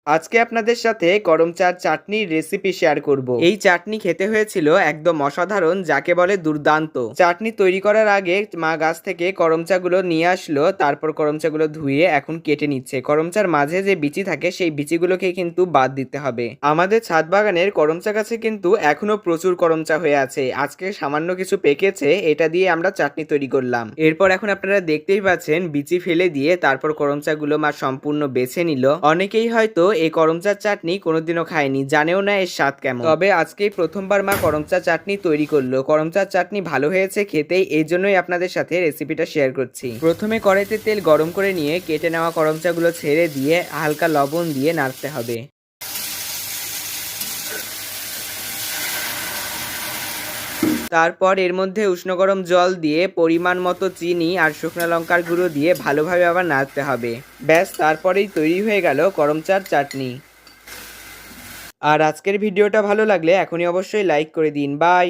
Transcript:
আজকে আপনাদের সাথে করম চার চাটনির রেসিপি শেয়ার করব। এই চাটনি খেতে হয়েছিল একদম অসাধারণ, যাকে বলে দুর্দান্ত। চাটনি তৈরি করার আগে মা গাছ থেকে করম চাগুলো নিয়ে আসলো, তারপর করম চাগুলো ধুয়ে এখন কেটে নিচ্ছে। করম চার মাঝে যে বিচি থাকে সেই বিচিগুলোকে কিন্তু বাদ দিতে হবে। আমাদের ছাদ বাগানের করম চা গাছে কিন্তু এখনো প্রচুর করম চা হয়ে আছে। আজকে সামান্য কিছু পেকেছে, এটা দিয়ে আমরা চাটনি তৈরি করলাম। এরপর এখন আপনারা দেখতেই পাচ্ছেন বিচি ফেলে দিয়ে তারপর করম চাগুলো মা সম্পূর্ণ বেছে নিল। অনেকেই হয়তো এই করমচার চাটনি কোনোদিনও খায়নি, জানেও না এর স্বাদ কেমন। তবে আজকেই প্রথমবার মা করমচা চাটনি তৈরি করলো। করমচার চাটনি ভালো হয়েছে খেতেই, এই জন্যই আপনাদের সাথে রেসিপিটা শেয়ার করছি। প্রথমে কড়াইতে তেল গরম করে নিয়ে কেটে নেওয়া করমচাগুলো ছেড়ে দিয়ে হালকা লবণ দিয়ে নাড়তে হবে। তারপর এর মধ্যে উষ্ণ গরম জল দিয়ে পরিমাণ মতো চিনি আর শুকনো লঙ্কার গুঁড়ো দিয়ে ভালোভাবে আবার নাড়তে হবে। ব্যাস, তারপরেই তৈরি হয়ে গেল করমচার চাটনি। আর আজকের ভিডিওটা ভালো লাগলে এখনই অবশ্যই লাইক করে দিন। বাই।